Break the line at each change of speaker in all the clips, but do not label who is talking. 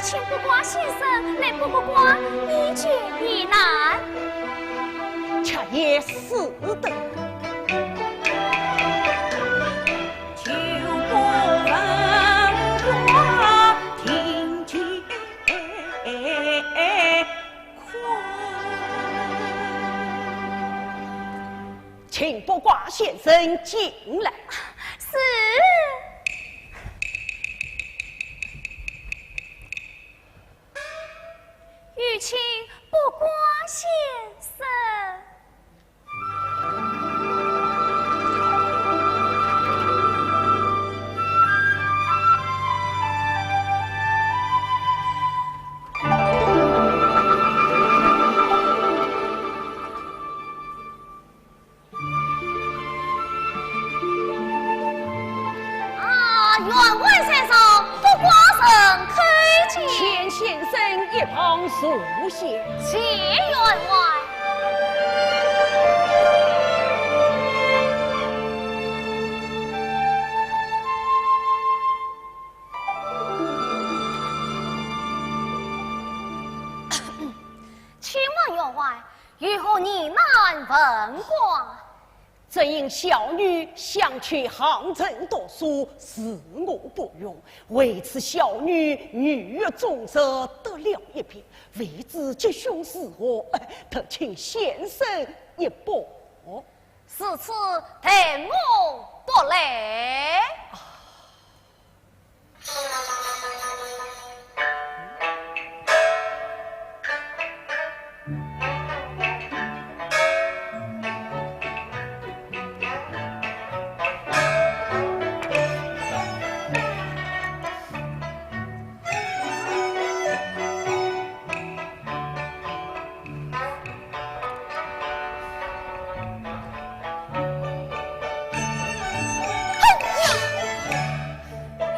请不瓜先生来不瓜，一决一难。
恰也是的。秋不闻瓜，听见夸。请不瓜先生进来。
是。欲请不瓜先生。员外先生，不瓜生开见。
钱先生一旁属下。
谢员外。请问员外，如何呢难问瓜？
正因小女想去杭城读书，事我不容，为此小女女儿重则得了一片，为之吉凶是何？特请先生一报。
是此等我不来。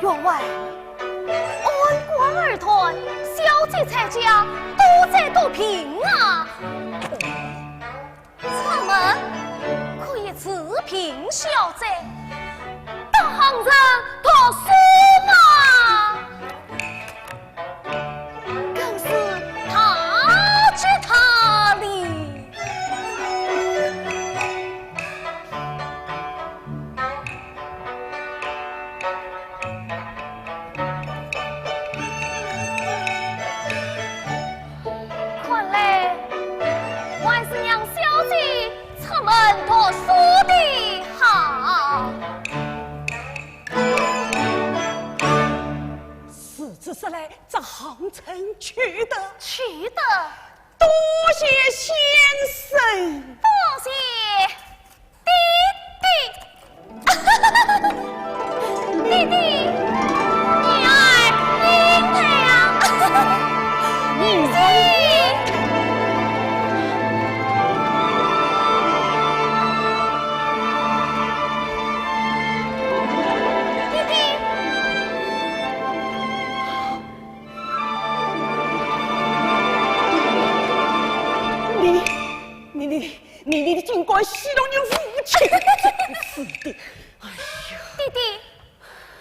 员外，安国儿团，小姐在家，多灾多平啊！咱们可以持平小姐，大行人读书嘛，更是他知他理。看来还是让小姐出门读书的好。
是之是来，这航程去的，
去的，
多谢先生，
多谢弟弟，弟弟，女儿应了，女婿。
你尽管戏弄你父亲，真是的！哎呀，
弟弟，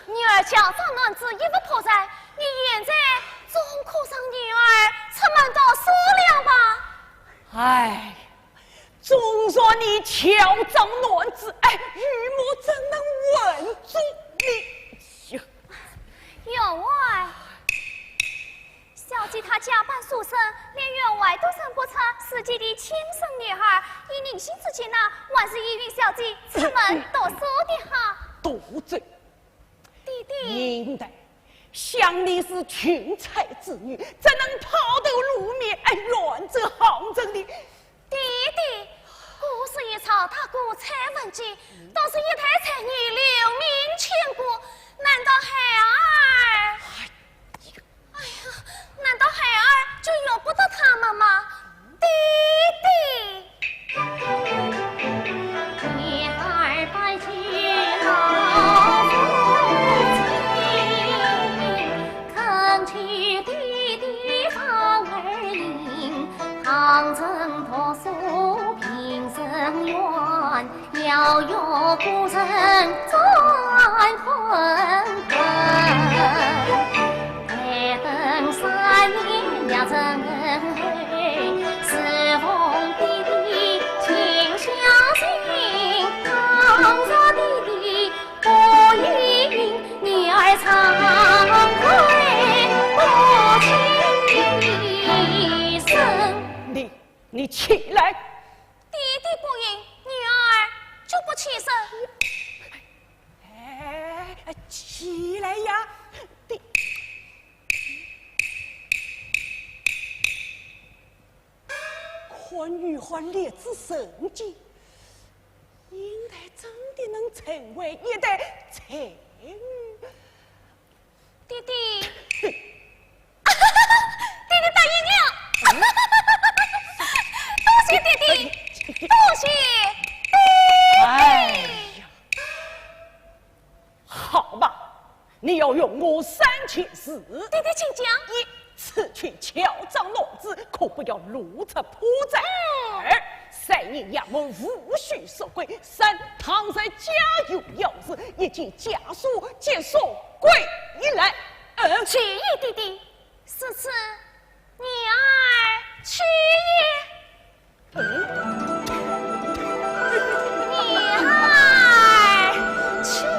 女儿家长男子衣服破绽，你现在总可让女儿出门到书了吧？
哎，总说你乔装乱子，哎，玉母怎能稳住你？
员外，小姐她假扮书生，连员外都认不出自己的亲生女孩，以宁心之见呐，还是依允小姐出门读书的好。
多嘴，
弟弟，
应该想你是群才之女，怎能抛头露面，哎，乱这行政的？
弟弟，古时一朝大过才文集，都是一代才女留名千古，难道孩儿？哎呀，难道孩儿就由不得他们吗？弟弟，女儿拜见老父亲，恳求弟弟方儿应，堂城读书平生愿，要有故人再困困。3年要成恩惠，侍奉弟弟请小心，倘若弟弟不应，女儿惭愧不轻生。
你起来！
弟弟不应，女儿就不起身。
哎，起来呀！看玉环列子圣迹，应该真的能成为一代才女。
弟弟，弟弟答应了，多谢弟弟，多谢弟弟。
哎呀，好吧，你要用我3千4，
弟弟请讲。
一，此去乔装乱子，可不要如此破绽；二，3年衙门无需守规；三，倘在家有要事，一见家书即送归来。
去也，弟弟，是此女儿去也。女儿去也。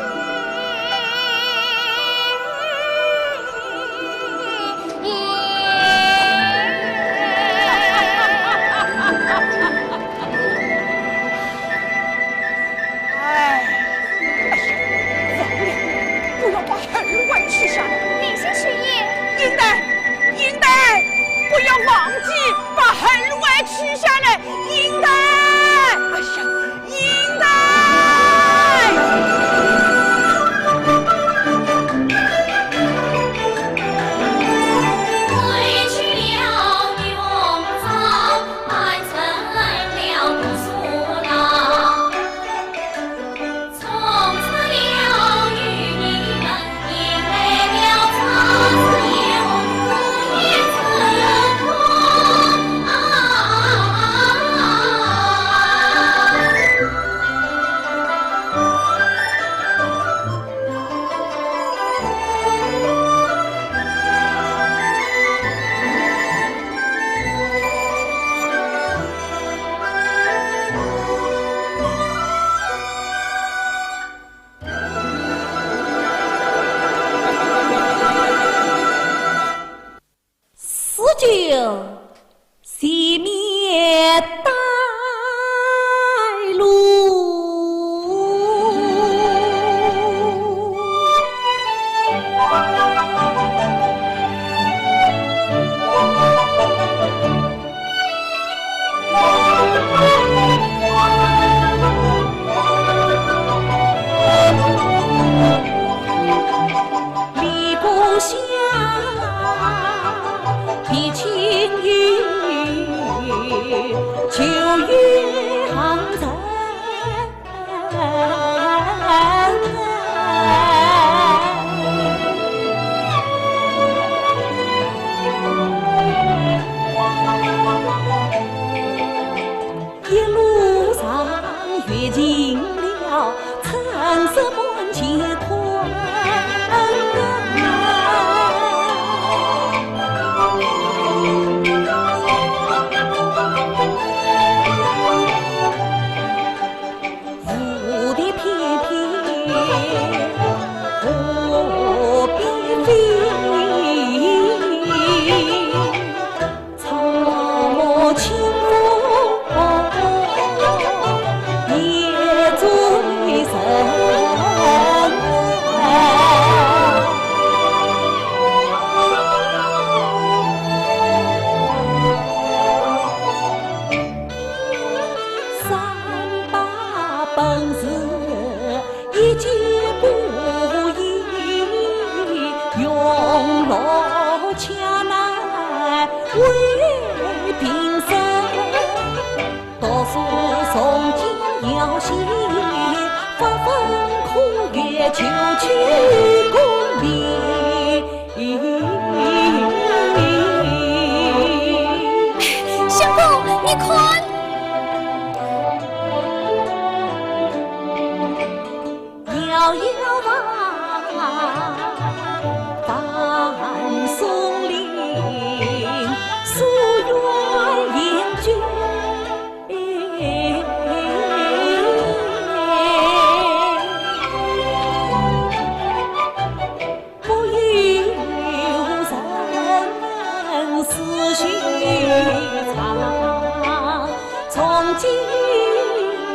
从今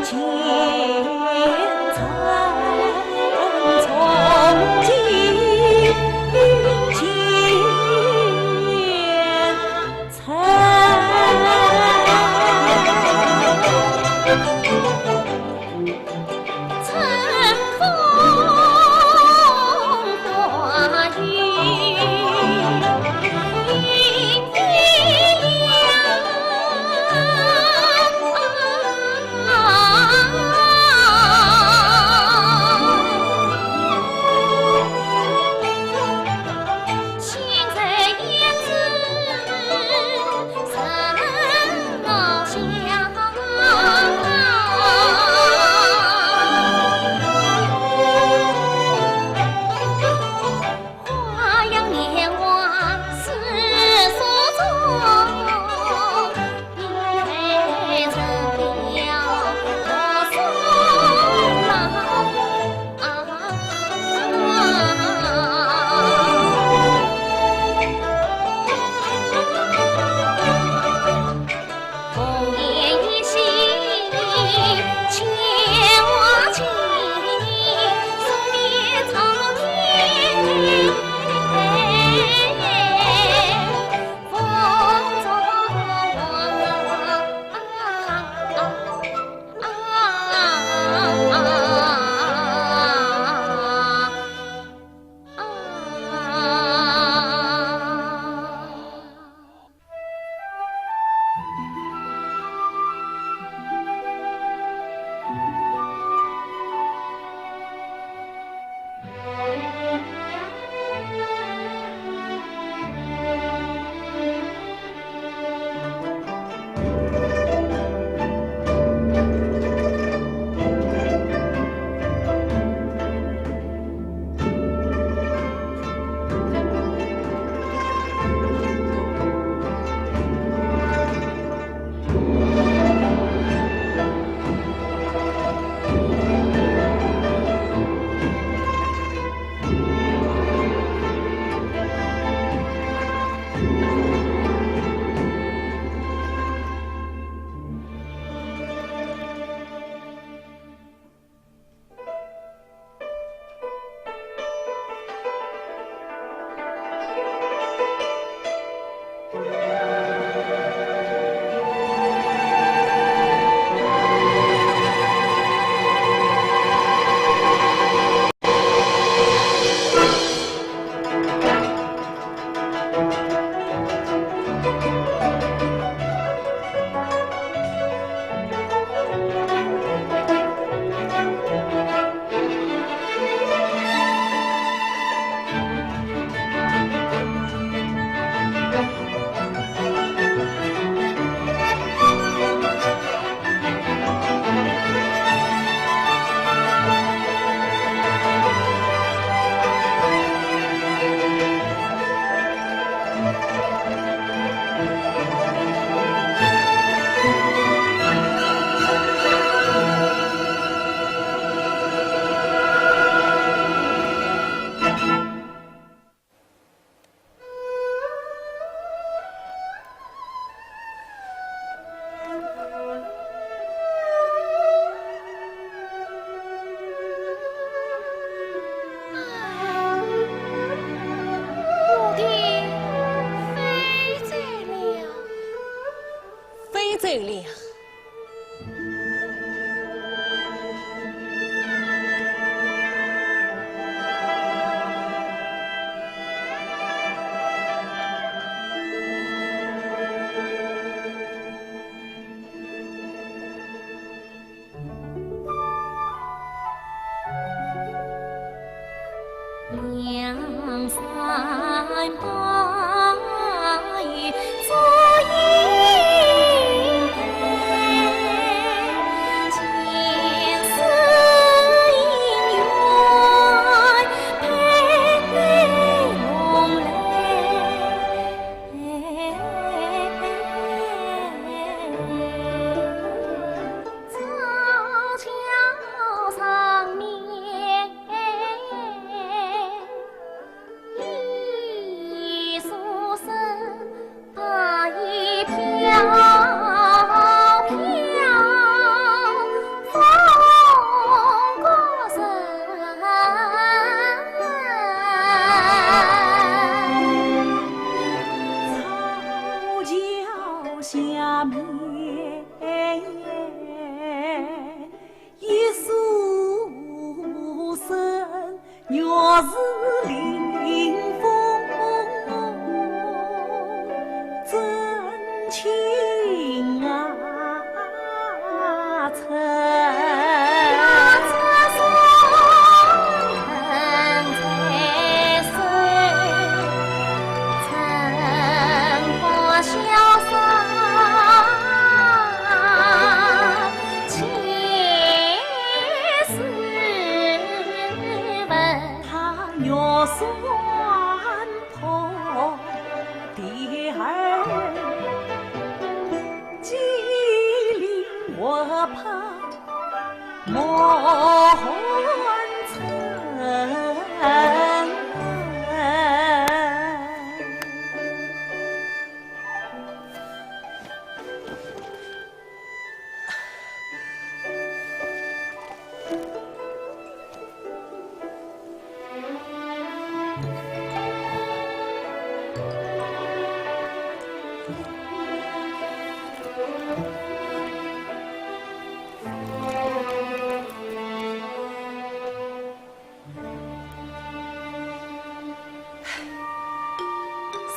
前尘。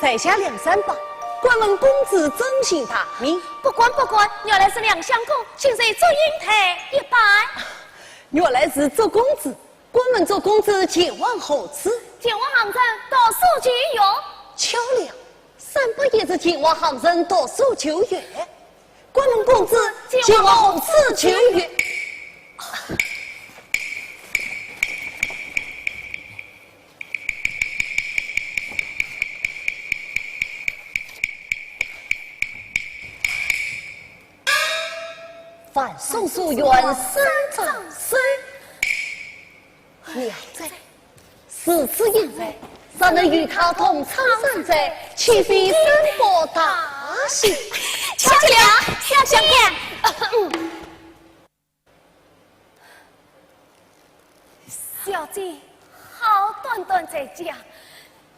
在下梁山伯，关问公子真姓大名。
不管，原来是梁相公，请随祝英台一拜。
原来是周公子，关问周公子前往何处？
前往杭州读书求学。
巧了，山伯也是前往杭州读书求学。关问公子前往何处求学？凡松树园生长水，妙哉！此次应在，尚能与他同苍山在，岂非生活大喜？
巧了，小姐。小姐，好端端在家，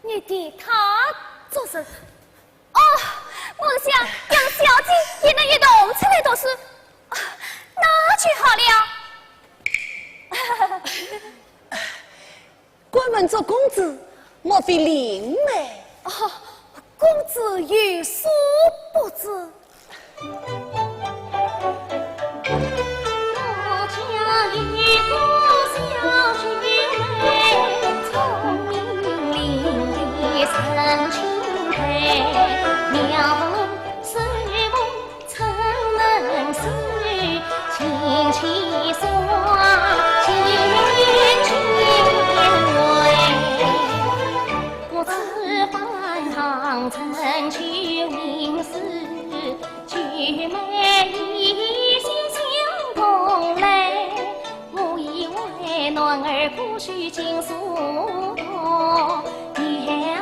你给他做什？哦，我想让小姐也能一同出来读书。那去好了。
关问这公子，莫非灵媒？
哦，公子有所不知。我家一个小姐妹，聪明伶俐神情配，妙梦似梦曾能识。琴棋双琴琴味，我此番堂曾求名师，举眉一心相同类。我以为男儿不须经书读，女儿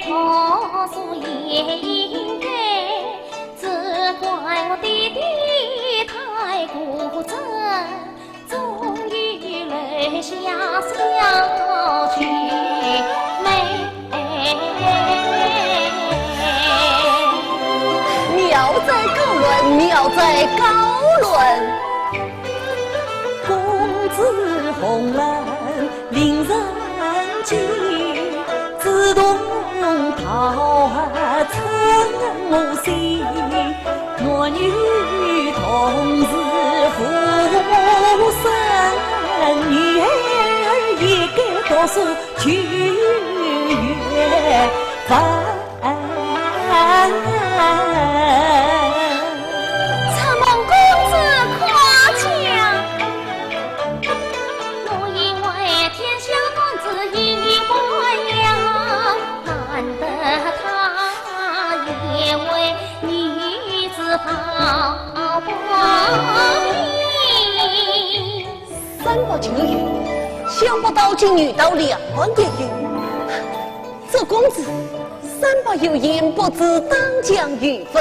读书也应该，只怪我弟弟太固执，终于留下小姐妹。
妙在高论，妙在高论。公子红人令人惊，自动桃儿成我心。我女同是夫生，女儿也该读书求学。饭。
承蒙公子夸奖，我以为天下男子一模样，难得他也为女子抱不平。
3把9月，想不到竟遇到2万言语。这公子3把有言，不知当将与否。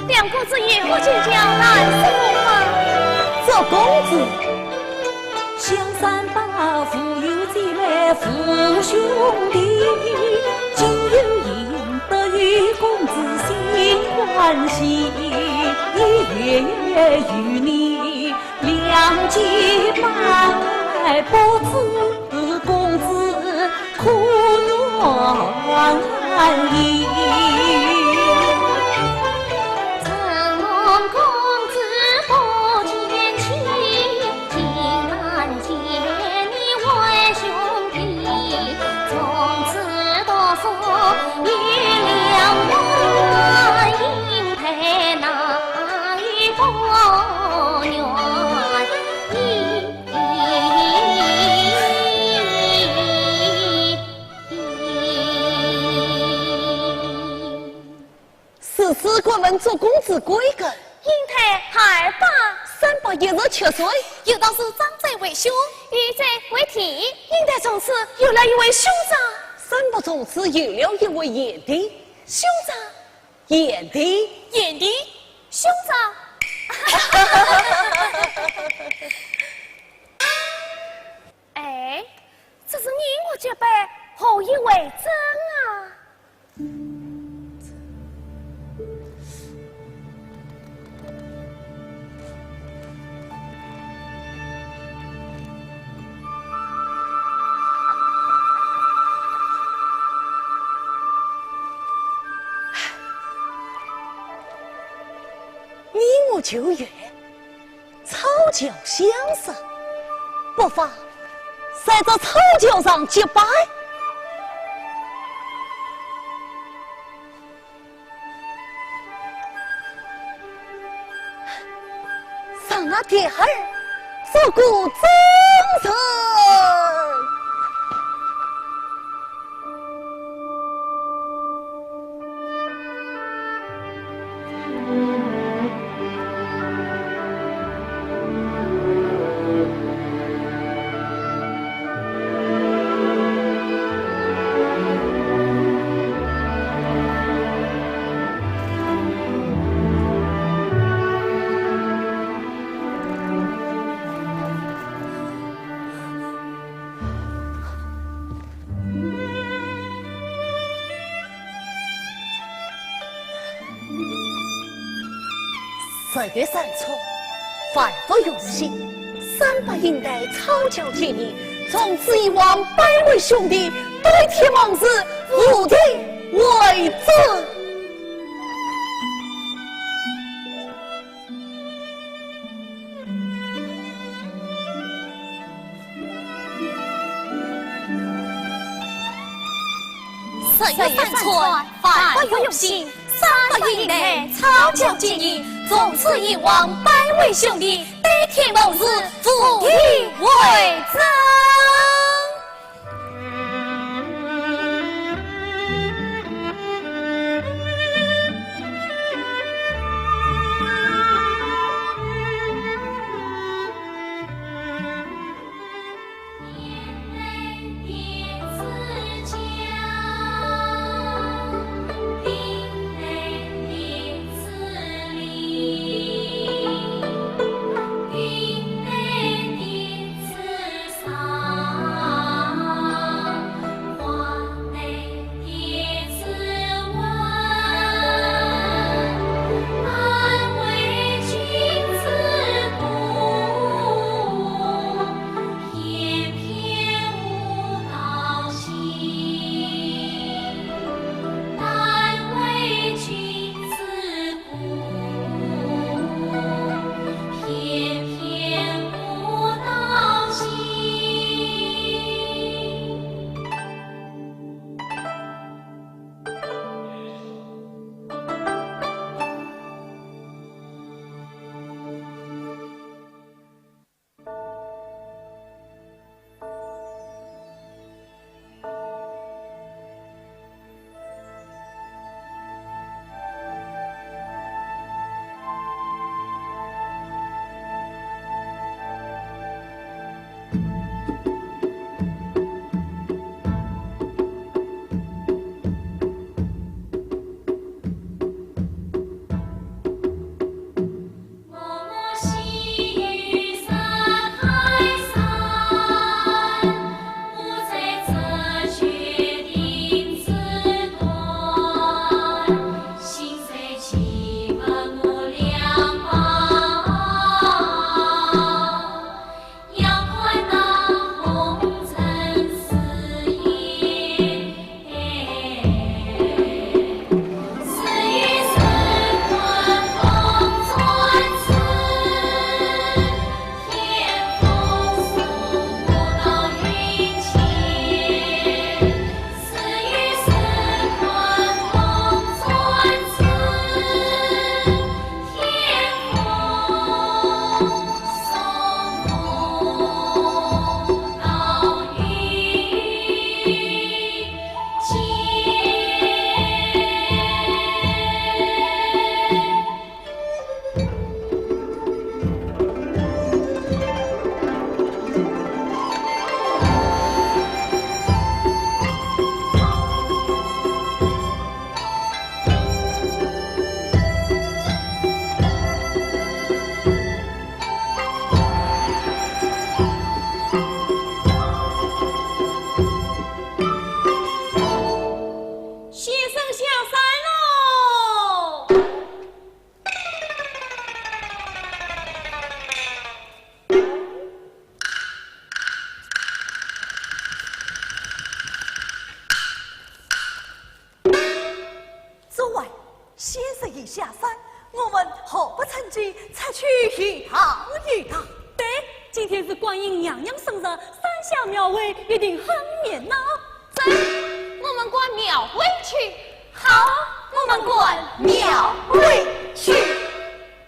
两公子也我请教来说吧。
这公子
想3把富有姐妹父兄弟，今有赢得与公子心欢喜，一月与你两结拜，不知公子苦愿意。
承蒙公子不见亲，竟难见你为兄弟，从此多说与2万，应配那与不愿
此国门做公子规格，
英台2把
3把1日7岁，
有道是长者为兄，愚者为弟，英台从此有了一位兄长。
3把从此有了一位眼弟，
兄长，
眼弟，
眼弟，兄长。哎，这是你我结拜，何以为真啊？
你我9月草脚相识，不妨在这草脚上结拜。上那点儿做个忠臣。4月3初，凡夫用心，3把应带草脚见你，从此以往拜为兄弟，对天王子无敌为尊。
4月3初，凡夫用心，3把应带草脚见你，从此以往拜为兄弟，对天王子无敌为尊。云内的此山。
下山，我们何不趁机采取一趟一趟？
对，今天是观音娘娘生日，山下庙会一定很热闹。
走，我们观庙会去。好，我们观庙会去。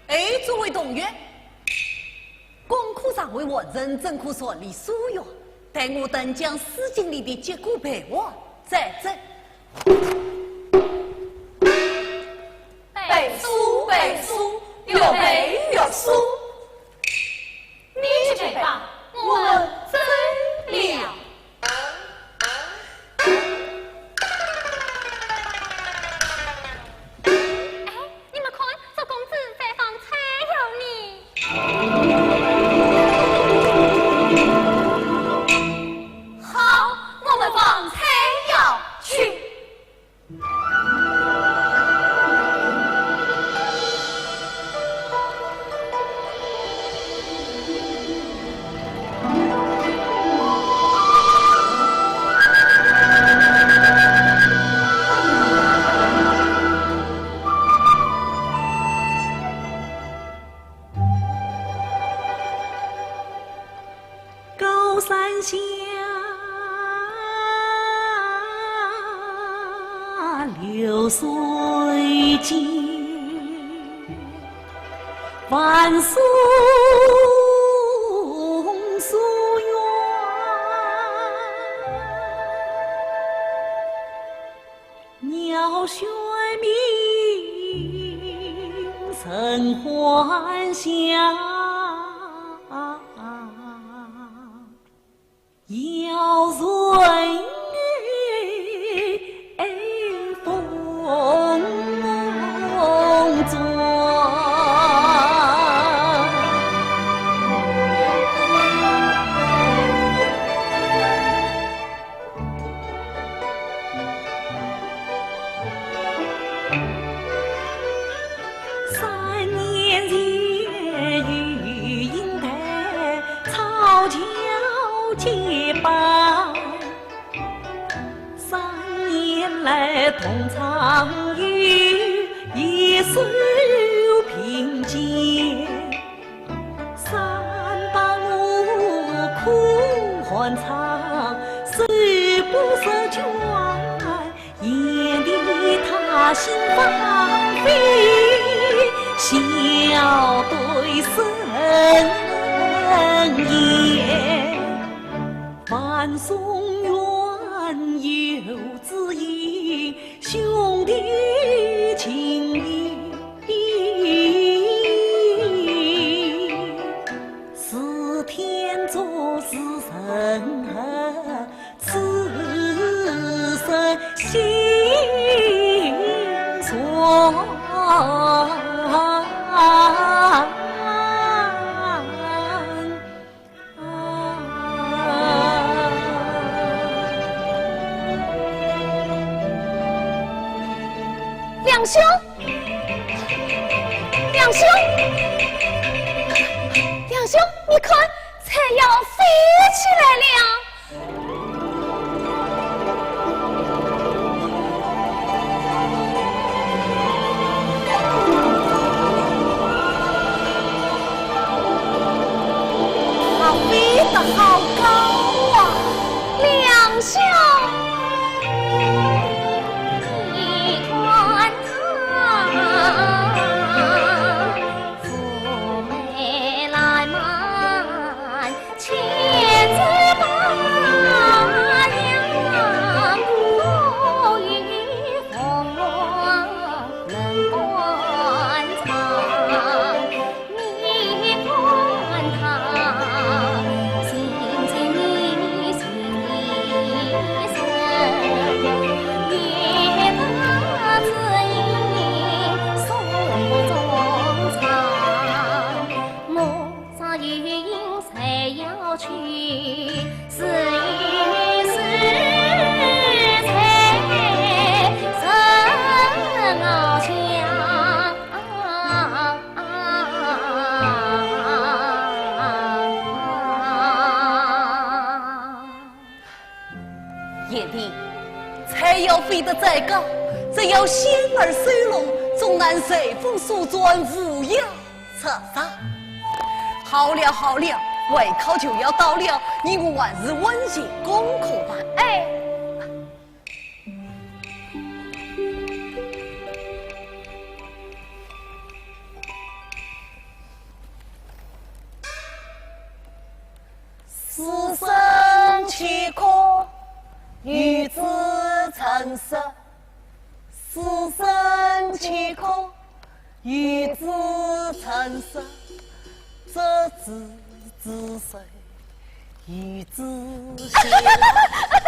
哎，诸位同学，功课上为我认真可说理数哟，待我等将《诗经》里的结果背完再走。
背书背书，越背越书。你去背吧，我们走了。
流水间，万松树远，鸟喧鸣，声欢响。要润风中，3年前玉英台草桥结伴，3年来同苍雨，一手并肩，385苦寒长，手不舍卷，眼里他心放飞，笑对生言。万松园有知音，兄弟情谊。是天作是人和，此生心所。
两兄，两兄，两兄，你看，菜要飞起来了。
它飞得好高啊，
两兄。
叶弟，菜要飞得再高，只要仙儿水龙，总终南随风所转，无有策杀。好了好了，会考就要到了，你我还是温习功课吧。
哎。
师生契阔，与子成色。师生契阔，与子成色。这子之谁？与子偕老。